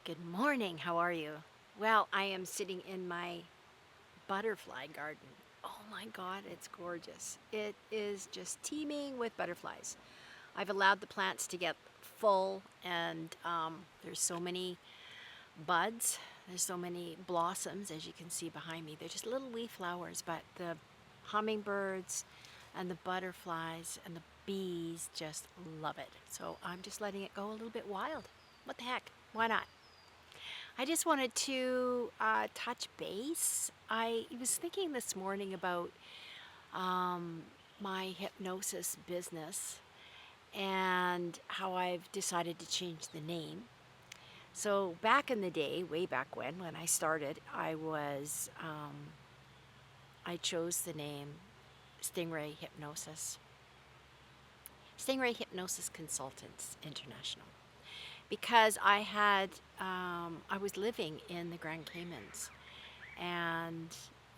Good morning. How are you? Well, I am sitting in my butterfly garden. Oh my God, it's gorgeous. It is just teeming with butterflies. I've allowed the plants to get full, and there's so many buds. There's so many blossoms, as you can see behind me. They're just little wee flowers, but the hummingbirds and the butterflies and the bees just love it. So I'm just letting it go a little bit wild. What the heck? Why not? I just wanted to touch base. I was thinking this morning about um, my hypnosis business and how I've decided to change the name. So back in the day, way back when I started, I chose the name Stingray Hypnosis, Stingray Hypnosis Consultants International, because I was living in the Grand Caymans, and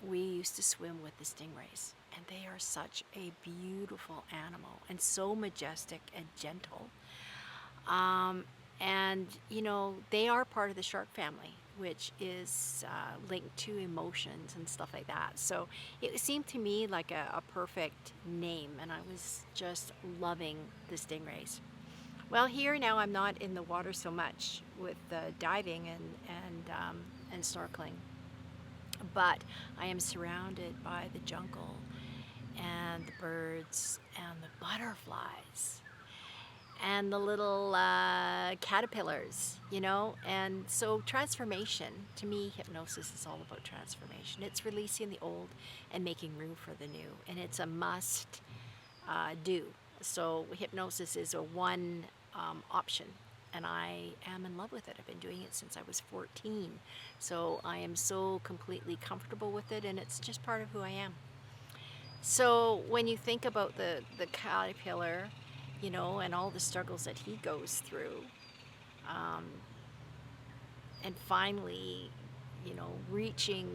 we used to swim with the stingrays, and they are such a beautiful animal and so majestic and gentle. um, and they are part of the shark family, which is linked to emotions and stuff like that. So it seemed to me like a perfect name, and I was just loving the stingrays. Well, here now I'm not in the water so much with diving and snorkeling, but I am surrounded by the jungle and the birds and the butterflies and the little caterpillars, and so transformation, to me, hypnosis is all about transformation. It's releasing the old and making room for the new, and it's a must do. So hypnosis is a one option, and I am in love with it. I've been doing it since I was 14. So I am so completely comfortable with it, and it's just part of who I am. So when you think about the caterpillar, and all the struggles that he goes through, um, and finally, reaching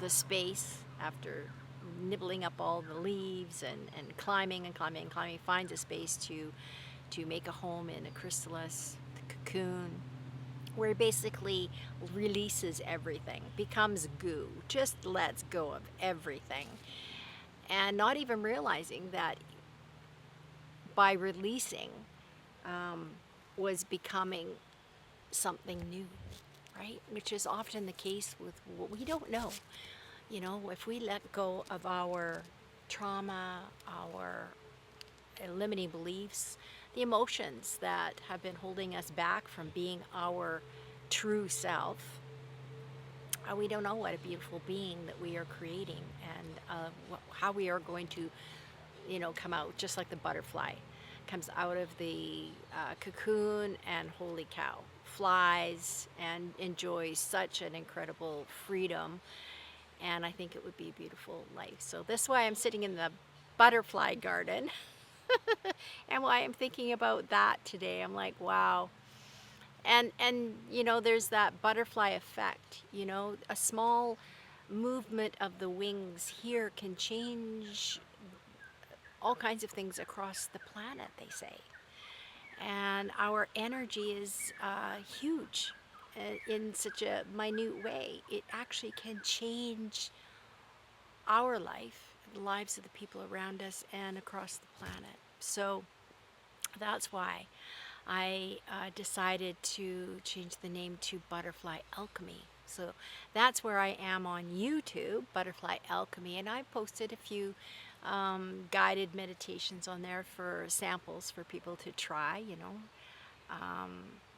the space after nibbling up all the leaves and climbing and climbing and climbing, finds a space to make a home in a chrysalis, the cocoon, where he basically releases everything, becomes goo, just lets go of everything, and not even realizing that by releasing, um, was becoming something new, right? Which is often the case with what we don't know. If we let go of our trauma, our limiting beliefs, the emotions that have been holding us back from being our true self, we don't know what a beautiful being that we are creating, and how we are going to, come out, just like the butterfly comes out of the cocoon and, holy cow, flies and enjoys such an incredible freedom. And I think it would be a beautiful life. So that's why I'm sitting in the butterfly garden. And why I'm thinking about that today. I'm like, wow. And there's that butterfly effect. A small movement of the wings here can change all kinds of things across the planet, they say. And our energy is huge in such a minute way. It actually can change our life, the lives of the people around us, and across the planet. So that's why I decided to change the name to Butterfly Alchemy. So that's where I am on YouTube, Butterfly Alchemy, and I posted a few guided meditations on there for samples for people to try.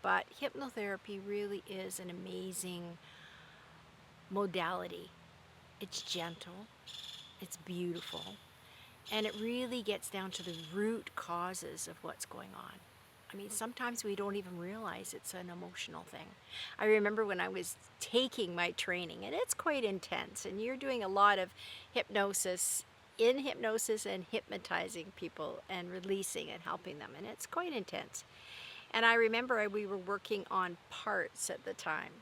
But hypnotherapy really is an amazing modality. It's gentle, it's beautiful, and it really gets down to the root causes of what's going on. I mean, sometimes we don't even realize it's an emotional thing. I remember when I was taking my training, and it's quite intense, and you're doing a lot of hypnosis, in hypnosis, and hypnotizing people and releasing and helping them, and it's quite intense. And I remember we were working on parts at the time,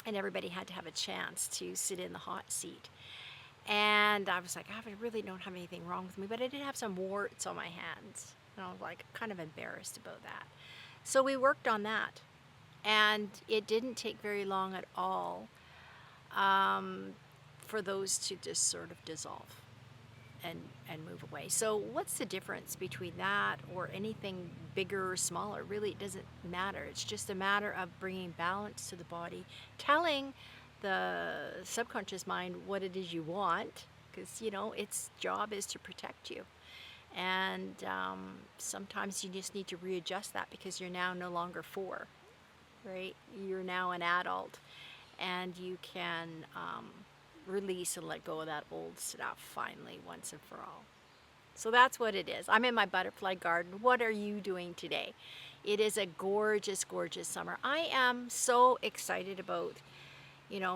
and everybody had to have a chance to sit in the hot seat. And I was like, I really don't have anything wrong with me, but I did have some warts on my hands. And I was like kind of embarrassed about that. So we worked on that. And it didn't take very long at all um, for those to just sort of dissolve and move away. So what's the difference between that or anything bigger or smaller? Really, it doesn't matter. It's just a matter of bringing balance to the body, telling the subconscious mind what it is you want, because its job is to protect you. And sometimes you just need to readjust that because you're now no longer four, right? You're now an adult, and you can release and let go of that old stuff finally, once and for all. So that's what it is. I'm in my butterfly garden. What are you doing today? It is a gorgeous, gorgeous summer. I am so excited about,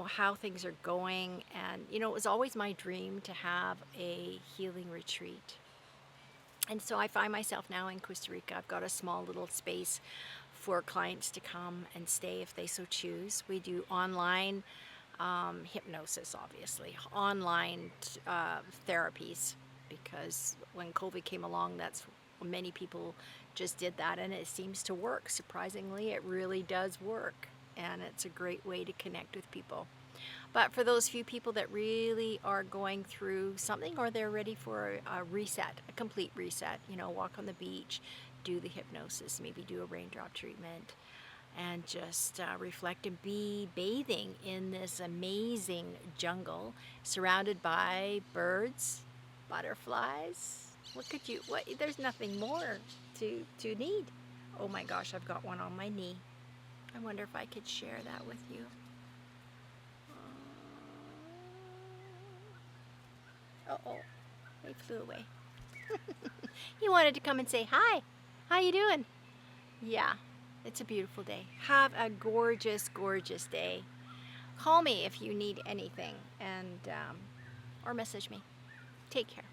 how things are going. And, it was always my dream to have a healing retreat. And so I find myself now in Costa Rica. I've got a small little space for clients to come and stay if they so choose. We do online hypnosis, obviously, online therapies, because when COVID came along, that's when many people just did that, and it seems to work. Surprisingly, it really does work, and it's a great way to connect with people. But for those few people that really are going through something, or they're ready for a reset, a complete reset, walk on the beach, do the hypnosis, maybe do a raindrop treatment, and just reflect and be bathing in this amazing jungle surrounded by birds, butterflies. There's nothing more to need. Oh my gosh, I've got one on my knee. I wonder if I could share that with you. Uh-oh, they flew away. He wanted to come and say hi. How you doing? Yeah, it's a beautiful day. Have a gorgeous, gorgeous day. Call me if you need anything, and or message me. Take care.